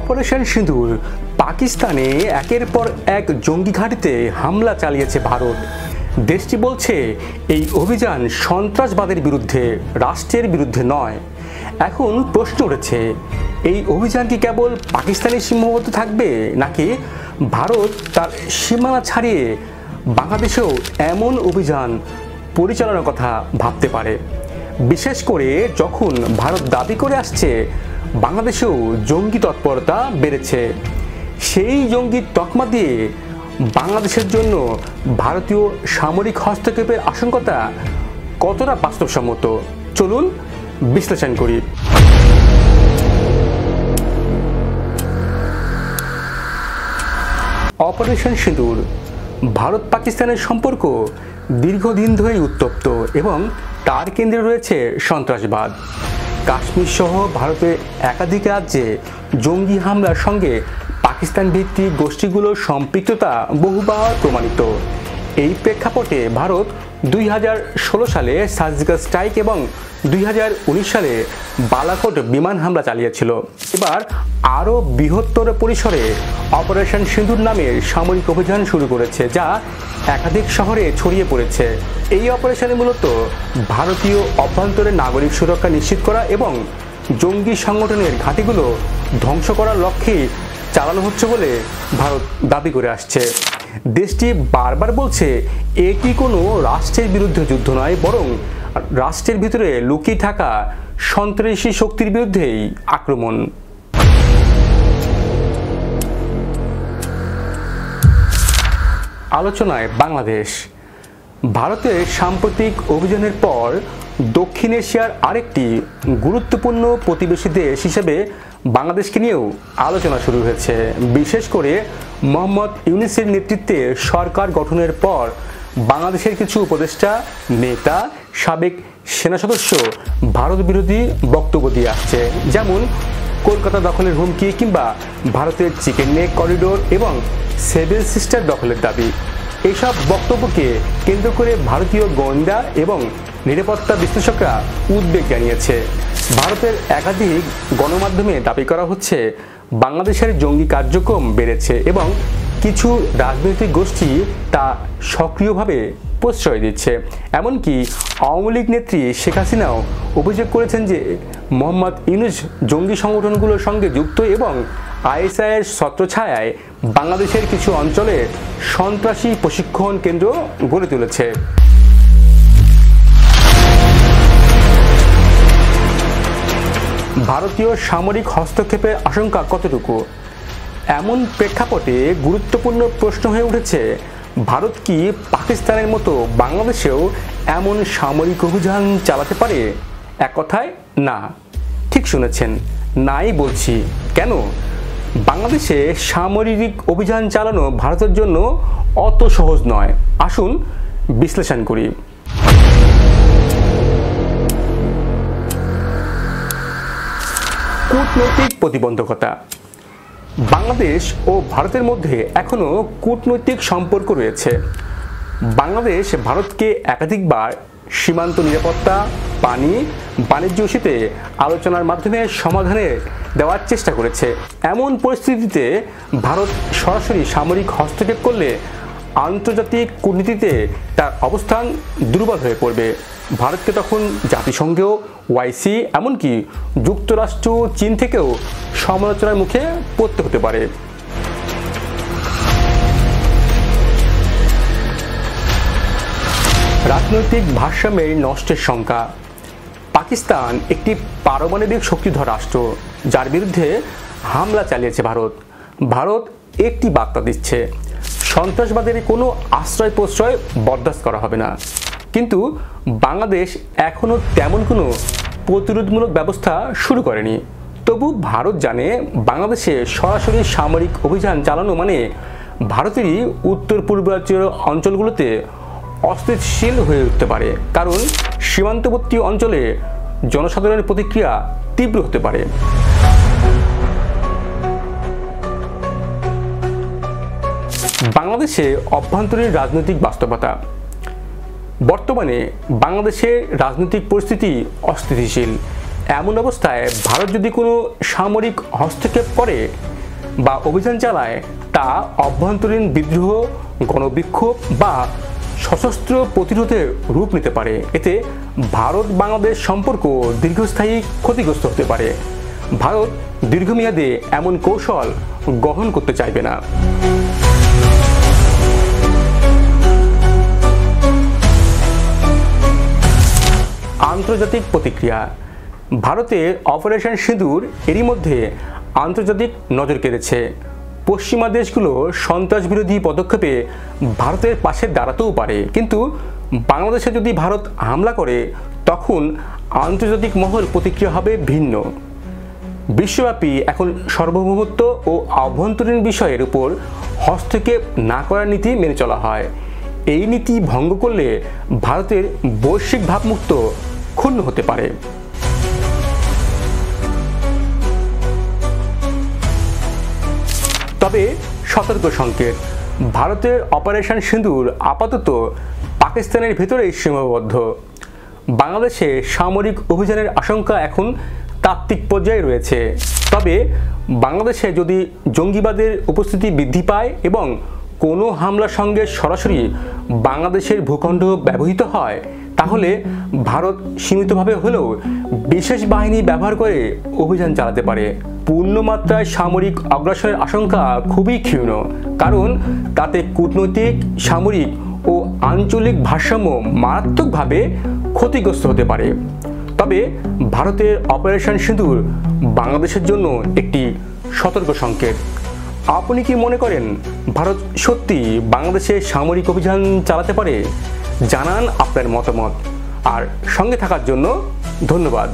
Operation সিঁদুর পাকিস্তানে একের পর এক জঙ্গি ঘাঁটিতে হামলা চালিয়েছে ভারত। দেশটি বলছে এই অভিযান সন্ত্রাসবাদের বিরুদ্ধে, রাষ্ট্রের বিরুদ্ধে নয়। এখন প্রশ্ন উঠেছে, এই অভিযান কি কেবল পাকিস্তানে সীমাবদ্ধ থাকবে, নাকি ভারত তার সীমানা ছাড়িয়ে বাংলাদেশেও এমন অভিযান পরিচালনার কথা ভাবতে পারে? বিশেষ করে যখন ভারত দাবি করে আসছে বাংলাদেশেও জঙ্গি তৎপরতা বেড়েছে। সেই জঙ্গি তকমা দিয়ে বাংলাদেশের জন্য ভারতীয় সামরিক হস্তক্ষেপের আশঙ্কা কতটা বাস্তবসম্মত, চলুন বিশ্লেষণ করি। অপারেশন সিঁদুর। ভারত পাকিস্তানের সম্পর্ক দীর্ঘদিন ধরেই উত্তপ্ত এবং তার কেন্দ্রে রয়েছে সন্ত্রাসবাদ। কাশ্মীর সহ ভারতের একাধিক রাজ্যে জঙ্গি হামলার সঙ্গে পাকিস্তান ভিত্তিক গোষ্ঠীগুলোর সম্পৃক্ততা বহুবার প্রমাণিত। এই প্রেক্ষাপটে ভারত 2016 সালে সার্জিক্যাল স্ট্রাইক এবং 2019 সালে বালাকোট বিমান হামলা চালিয়েছিল। এবার আরও বৃহত্তর পরিসরে অপারেশন সিঁদুর নামের সামরিক অভিযান শুরু করেছে, যা একাধিক শহরে ছড়িয়ে পড়েছে। এই অপারেশনে মূলত ভারতীয় অভ্যন্তরে নাগরিক সুরক্ষা নিশ্চিত করা এবং জঙ্গি সংগঠনের ঘাঁটিগুলো ধ্বংস করার লক্ষ্যে চালানো হচ্ছে বলে ভারত দাবি করে আসছে। দেশটি বারবার বলছে এটি কোনো রাষ্ট্রের বিরুদ্ধে যুদ্ধ নয়, বরং রাষ্ট্রের ভিতরে লুকিয়ে থাকা সন্ত্রাসী শক্তির বিরুদ্ধেই আক্রমণ। আলোচনায় বাংলাদেশ। ভারতের সাম্প্রতিক অভিযানের পর দক্ষিণ এশিয়ার আরেকটি গুরুত্বপূর্ণ প্রতিবেশী দেশ হিসেবে বাংলাদেশকে নিয়েও আলোচনা শুরু হয়েছে। বিশেষ করে মোহাম্মদ ইউনূসের নেতৃত্বে সরকার গঠনের পর বাংলাদেশের কিছু উপদেষ্টা, নেতা, সাবেক সেনা সদস্য ভারত বিরোধী বক্তব্য দিয়ে আসছে, যেমন কলকাতা দখলের হুমকি কিংবা ভারতের চিকেন নেক করিডোর এবং সেভেন সিস্টার দখলের দাবি। এইসব বক্তব্যকে কেন্দ্র করে ভারতীয় গোয়েন্দা এবং নিরাপত্তা বিশ্লেষকরা উদ্বেগ জানিয়েছে। ভারতের একাধিক গণমাধ্যমে দাবি করা হচ্ছে বাংলাদেশের জঙ্গি কার্যক্রম বেড়েছে এবং কিছু রাজনৈতিক গোষ্ঠী তা সক্রিয়ভাবে প্রশ্রয় দিচ্ছে। এমনকি আওয়ামী লীগ নেত্রী শেখ হাসিনাও অভিযোগ করেছেন যে মোহাম্মদ ইউনূস জঙ্গি সংগঠনগুলোর সঙ্গে যুক্ত এবং আইএসআইয়ের ছত্রছায়ায় বাংলাদেশের কিছু অঞ্চলে সন্ত্রাসী প্রশিক্ষণ কেন্দ্র গড়ে তুলেছে। ভারতীয় সামরিক হস্তক্ষেপের আশঙ্কা কতটুকু? এমন প্রেক্ষাপটে গুরুত্বপূর্ণ প্রশ্ন হয়ে উঠেছে, ভারত কি পাকিস্তানের মতো বাংলাদেশেও এমন সামরিক অভিযান চালাতে পারে? এক কথায় না। ঠিক শুনেছেন, নাই বলছি। কেন? বাংলাদেশে সামরিক অভিযান চালানো ভারতের জন্য অত সহজ নয়। আসুন বিশ্লেষণ করি। কূটনৈতিক প্রতিবন্ধকতা। বাংলাদেশ ও ভারতের মধ্যে এখনও কূটনৈতিক সম্পর্ক রয়েছে। বাংলাদেশ ভারতকে একাধিকবার সীমান্ত নিরাপত্তা, পানি, বাণিজ্য ইস্যুতে আলোচনার মাধ্যমে সমাধানে দেওয়ার চেষ্টা করেছে। এমন পরিস্থিতিতে ভারত সরাসরি সামরিক হস্তক্ষেপ করলে আন্তর্জাতিক কূটনীতিতে তার অবস্থান দুর্বল হয়ে পড়বে। ভারতকে তখন জাতিসংঘেও, ওআইসি, এমনকি যুক্তরাষ্ট্র, চীন থেকেও সমালোচনার মুখে পড়তে হতে পারে। রাজনৈতিক ভারসাম্যের নষ্টের শঙ্কা। পাকিস্তান একটি পারমাণবিক শক্তিধর রাষ্ট্র, যার বিরুদ্ধে হামলা চালিয়েছে ভারত। ভারত একটি বার্তা দিচ্ছে, সন্ত্রাসবাদের কোনো আশ্রয় প্রশ্রয় বরদাস্ত করা হবে না। কিন্তু বাংলাদেশ এখনও তেমন কোনো প্রতিরোধমূলক ব্যবস্থা শুরু করেনি। তবু ভারত জানে বাংলাদেশে সরাসরি সামরিক অভিযান চালানো মানে ভারতেরই উত্তর পূর্বাঞ্চলীয় অঞ্চলগুলোতে অস্থিতিশীল হয়ে উঠতে পারে, কারণ সীমান্তবর্তী অঞ্চলে জনসাধারণের প্রতিক্রিয়া তীব্র হতে পারে। বাংলাদেশে অভ্যন্তরীণ রাজনৈতিক বাস্তবতা। বর্তমানে বাংলাদেশের রাজনৈতিক পরিস্থিতি অস্থিতিশীল। এমন অবস্থায় ভারত যদি কোনো সামরিক হস্তক্ষেপ করে বা অভিযান চালায় তা অভ্যন্তরীণ বিদ্রোহ, গণবিক্ষোভ বা সশস্ত্র প্রতিরোধের রূপ নিতে পারে। এতে ভারত বাংলাদেশ সম্পর্ক দীর্ঘস্থায়ী ক্ষতিগ্রস্ত হতে পারে। ভারত দীর্ঘমেয়াদে এমন কৌশল গ্রহণ করতে চাইবে না। আন্তর্জাতিক প্রতিক্রিয়া। ভারতের অপারেশন সিঁদুর এরই মধ্যে আন্তর্জাতিক নজর কেড়েছে। পশ্চিমা দেশগুলো সন্ত্রাস বিরোধী পদক্ষেপে ভারতের পাশে দাঁড়াতেও পারে, কিন্তু বাংলাদেশে যদি ভারত হামলা করে তখন আন্তর্জাতিক মহল প্রতিক্রিয়া হবে ভিন্ন। বিশ্বব্যাপী এখন সার্বভৌমত্ব ও আভ্যন্তরীণ বিষয়ের উপর হস্তক্ষেপ না করার নীতি মেনে চলা হয়। এই নীতি ভঙ্গ করলে ভারতের বৈশ্বিক ভাবমূর্ত ক্ষুণ্ণ হতে পারে। তবে সতর্ক সংকেত, ভারতের অপারেশন সিঁদুর আপাতত পাকিস্তানের ভেতরেই সীমাবদ্ধ। বাংলাদেশে সামরিক অভিযানের আশঙ্কা এখন তাত্ত্বিক পর্যায়ে রয়েছে। তবে বাংলাদেশে যদি জঙ্গিবাদের উপস্থিতি বৃদ্ধি পায় এবং কোনো হামলার সঙ্গে সরাসরি বাংলাদেশের ভূখণ্ড ব্যবহৃত হয়, তাহলে ভারত সীমিতভাবে হলেও বিশেষ বাহিনী ব্যবহার করে অভিযান চালাতে পারে। পূর্ণমাত্রায় সামরিক অগ্রাসনের আশঙ্কা খুবই ক্ষীণ, কারণ তাতে কূটনৈতিক, সামরিক ও আঞ্চলিক ভারসাম্য মারাত্মকভাবে ক্ষতিগ্রস্ত হতে পারে। তবে ভারতের অপারেশন সিঁদুর বাংলাদেশের জন্য একটি সতর্ক সংকেত। আপনি কি মনে করেন ভারত সত্যি বাংলাদেশে সামরিক অভিযান চালাতে পারে? জানান আপনার মতামত। আর সঙ্গে থাকার জন্য ধন্যবাদ।